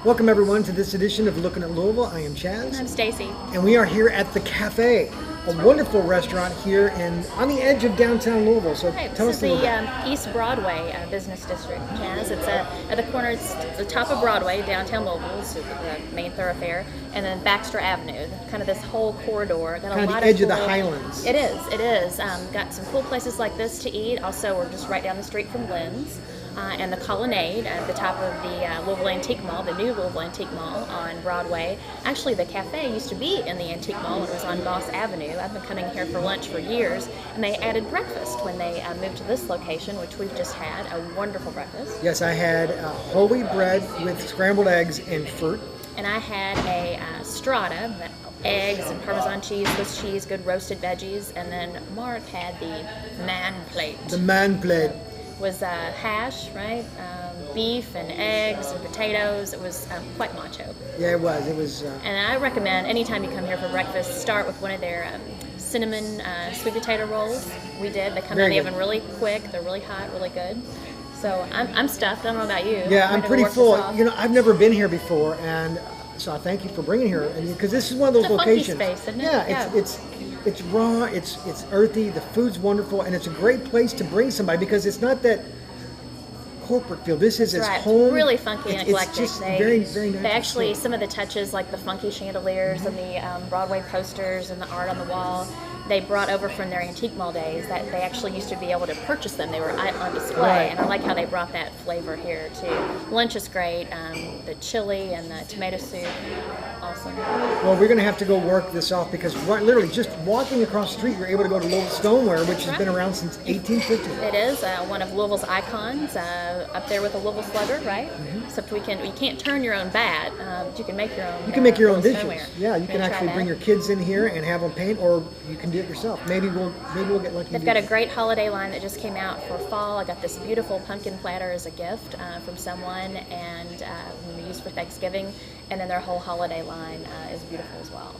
Welcome everyone to this edition of Lookin at Louisville. I am Chaz. I'm Stacy. And we are here at the CafÄ, a wonderful restaurant here on the edge of downtown Louisville. So tell us a little bit. This is the East Broadway business district, Chaz. It's at the corner, it's the top of Broadway, downtown Louisville, it's the main thoroughfare, and then Baxter Avenue, kind of this whole corridor. Got Kind of the edge of the Highlands. It is. Got some cool places like this to eat. Also, we're just right down the street from Lynn's. And the Colonnade at the top of the Louisville Antique Mall, the new Louisville Antique Mall on Broadway. Actually, the CafÄ used to be in the Antique Mall when it was on Goss Avenue. I've been coming here for lunch for years, and they added breakfast when they moved to this location, which we've just had, a wonderful breakfast. Yes, I had whole wheat bread with scrambled eggs and fruit. And I had a strata, eggs and Parmesan cheese, Swiss cheese, good roasted veggies, and then Mark had the man plate. The man plate. Was hash, right? Beef and eggs and potatoes. It was quite macho. Yeah, it was. And I recommend anytime you come here for breakfast, start with one of their cinnamon sweet potato rolls. We did. They come out of the oven really quick. They're really hot, really good. So I'm stuffed. I don't know about you. Yeah, I'm pretty full. You know, I've never been here before, and so I thank you for bringing here. Because this is one of those locations. Funky space, isn't it? Yeah, it's raw, it's earthy, the food's wonderful, and it's a great place to bring somebody because it's not that corporate feel. This is its home. It's really funky and eclectic. It's just very nice. They actually, some of the touches like the funky chandeliers and the Broadway posters and the art on the wall, they brought over from their antique mall days that they actually used to be able to purchase them. They were on display, and I like how they brought that flavor here too. Lunch is great. The chili and the tomato soup, awesome. Well, we're going to have to go work this off because literally just walking across the street, you're able to go to Louisville Stoneware, which has been around since 1850. It is one of Louisville's icons, up there with the Louisville Slugger, right? Mm-hmm. Except you can't turn your own bat, but you can make your own. You can make your own dishes. Stoneware. Yeah, you can actually bring your kids in here and have them paint, or you can do it yourself. Maybe we'll get lucky. They've got a great holiday line that just came out for fall. I got this beautiful pumpkin platter as a gift from someone, and we use for Thanksgiving. And then their whole holiday line is beautiful as well.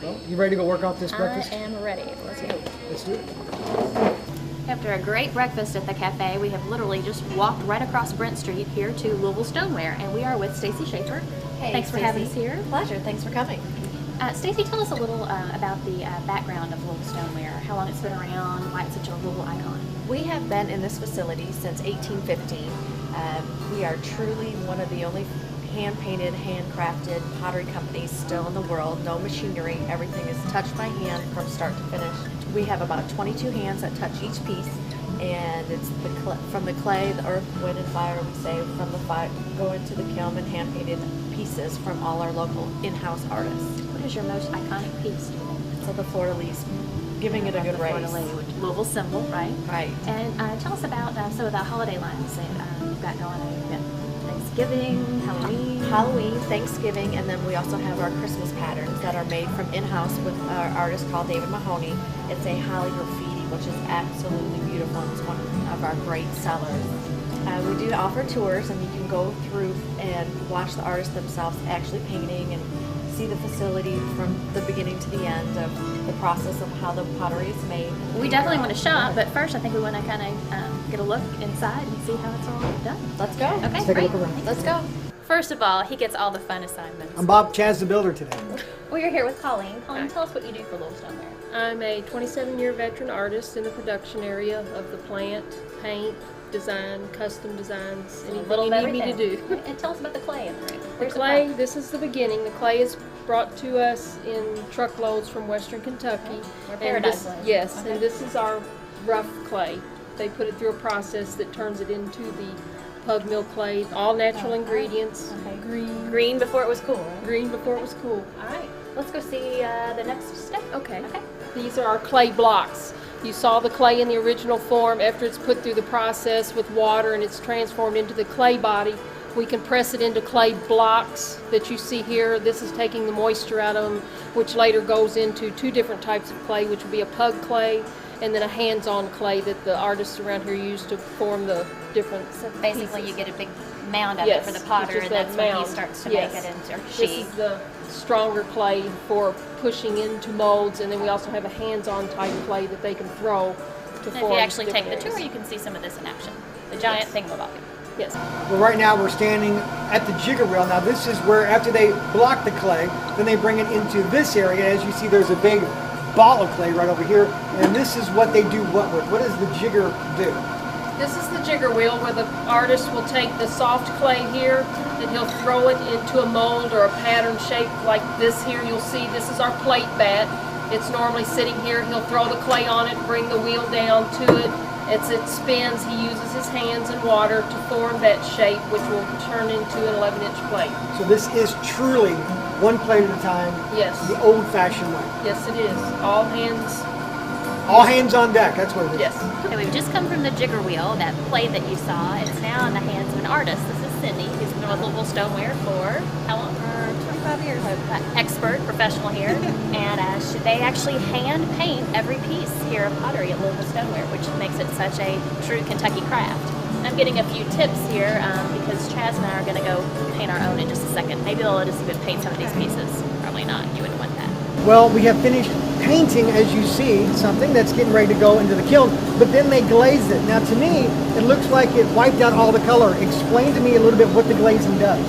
Well, you ready to go work off this breakfast? I am ready. Let's go. Let's do it. After a great breakfast at the CafÄ, we have literally just walked right across Brent Street here to Louisville Stoneware, and we are with Stacy Schaefer. Hey, thanks for having us here. Pleasure. Thanks for coming. Stacy, tell us a little about the background of Louisville Stoneware, how long it's been around, why it's such a Louisville icon. We have been in this facility since 1815. We are truly one of the only hand-painted, handcrafted pottery companies still in the world. No machinery. Everything is touched by hand from start to finish. We have about 22 hands that touch each piece, and it's from the clay, the earth, wind, and fire. We say from the fire go into the kiln and hand-painted pieces from all our local in-house artists. What is your most iconic piece? So the fleur-de-lis, giving it a good race. Louisville symbol, right? Right. And tell us about some of the holiday lines that you've got going on. You've got Thanksgiving, Halloween, Thanksgiving, and then we also have our Christmas patterns that are made from in-house with our artist called David Mahoney. It's a holly graffiti, which is absolutely beautiful, and it's one of our great sellers. We do offer tours, and you can go through and watch the artists themselves actually painting and see the facility from the beginning to the end of the process of how the pottery is made. We definitely want to shop, but first I think we want to kind of get a look inside and see how it's all done. Let's go. Okay, Let's take a look around. Let's go. First of all, he gets all the fun assignments. I'm Bob Chaz the Builder today. Well, you're here with Colleen. Colleen, tell us what you do for Louisville Stoneware. I'm a 27-year veteran artist in the production area of the plant, paint, design, custom designs, anything you need me to do. And tell us about the clay in the room. The clay, this is the beginning. The clay is brought to us in truckloads from Western Kentucky. Or Paradise Land. Yes, Okay. and this is our rough clay. They put it through a process that turns it into the pug mill clay, all natural ingredients. Okay. Green before it was cool. green before it was cool. All right. Let's go see the next step. Okay. Okay. These are our clay blocks. You saw the clay in the original form. After it's put through the process with water and it's transformed into the clay body, we can press it into clay blocks that you see here. This is taking the moisture out of them, which later goes into two different types of clay, which will be a pug clay and then a hands-on clay that the artists around here use to form the different So basically pieces. you get a big mound of Yes, it for the potter, which is and that's that when mound. he starts to Yes. make it into, or This she. is the stronger clay for pushing into molds, and then we also have a hands-on type clay that they can throw to And if form you actually take different the tour, areas. you can see some of this in action. The giant thingamabob. Yes. Well, right now we're standing at the jigger wheel. Now this is where after they block the clay, then they bring it into this area. As you see, there's a big ball of clay right over here, and this is what they do what with. What does the jigger do? This is the jigger wheel where the artist will take the soft clay here and he'll throw it into a mold or a pattern shape like this here. You'll see this is our plate bat. It's normally sitting here. He'll throw the clay on it, bring the wheel down to it. As it spins, he uses his hands and water to form that shape, which will turn into an 11-inch plate. So this is truly one plate at a time. Yes. The old-fashioned way. Yes, it is. All hands. All hands on deck. That's what it is. Yes. Okay, we've just come from the jigger wheel, that plate that you saw. It's now in the hands of an artist. This is Cindy, who's been with Louisville Stoneware for how long? 25 years. Expert, professional here. And they actually hand paint every piece here of pottery at Louisville Stoneware, which makes it such a true Kentucky craft. I'm getting a few tips here because Chaz and I are going to go paint our own in just a second. Maybe they'll let us even paint some of these pieces. Probably not. You wouldn't want that. Well, we have finished painting, as you see, something that's getting ready to go into the kiln, but then they glazed it. Now, to me, it looks like it wiped out all the color. Explain to me a little bit what the glazing does.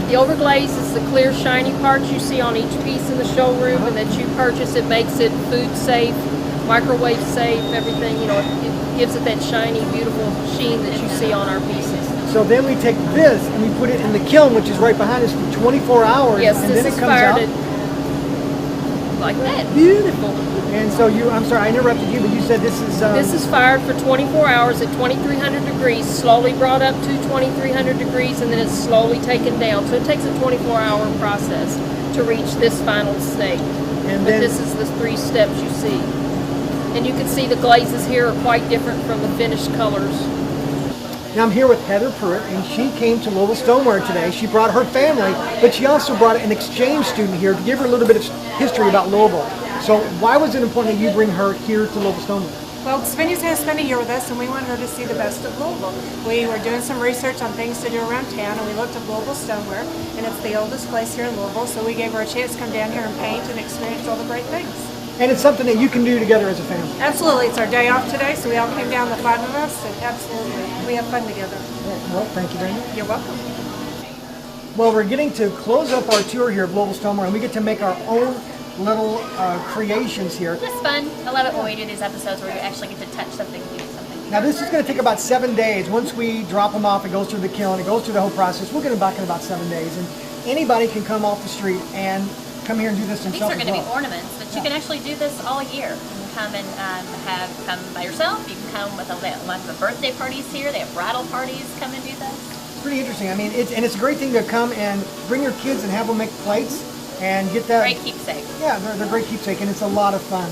The overglaze is the clear, shiny parts you see on each piece in the showroom and that you purchase. It makes it food safe, microwave safe, everything. You know, it gives it that shiny, beautiful sheen that you see on our pieces. So then we take this and we put it in the kiln, which is right behind us, for 24 hours. Yes, and this then is it comes fired out. at like that. Beautiful. And so I'm sorry, I interrupted you, but you said this is... This is fired for 24 hours at 2,300 degrees, slowly brought up to 2,300 degrees, and then it's slowly taken down. So it takes a 24-hour process to reach this final state. And But then, this is the 3 steps you see. And you can see the glazes here are quite different from the finished colors. now I'm here with Heather Pruitt, and she came to Louisville Stoneware today. She brought her family, but she also brought an exchange student here to give her a little bit of history about Louisville. So why was it important that you bring her here to Louisville Stoneware? Well, Cindy's going to spend a year with us, and we want her to see the best of Louisville. We were doing some research on things to do around town, and we looked at Louisville Stoneware, and it's the oldest place here in Louisville, so we gave her a chance to come down here and paint and experience all the great things. And it's something that you can do together as a family. Absolutely. It's our day off today, so we all came down, the 5 of us, and absolutely, we have fun together. Well, thank you very much. You're welcome. Well, we're getting to close up our tour here of Louisville Stoneware, and we get to make our own little creations here. It's fun. I love it when we do these episodes where we actually get to touch something, do something. Now this is going to take about 7 days. Once we drop them off, it goes through the kiln, it goes through the whole process. We'll get them back in about 7 days, and anybody can come off the street and come here and do this These themselves are as going to well. be ornaments, but you can actually do this all year. You can come and come by yourself. You can come with a lot of birthday parties here. They have bridal parties. Come and do this. It's pretty interesting. I mean, it's a great thing to come and bring your kids and have them make plates and get that. Great keepsake. Yeah, they're great keepsake, and it's a lot of fun.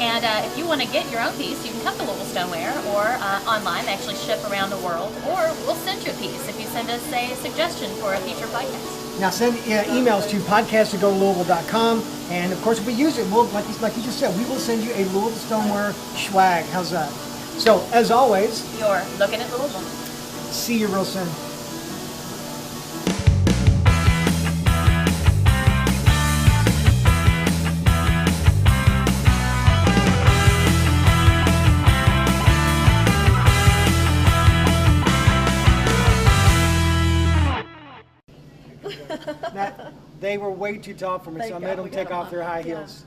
And if you want to get your own piece, you can come to Louisville Stoneware or online. They actually ship around the world, or we'll send you a piece if you send us a suggestion for a future podcast. Now send emails to podcast@golouisville.com, and of course if we use it, we'll like you just said, we will send you a Louisville Stoneware swag. How's that? So as always, You're looking at Louisville. see you real soon. They were way too tall for me, so I made them take off their high heels.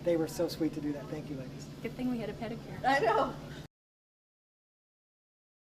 They were so sweet to do that. Thank you, ladies. Good thing we had a pedicure. I know.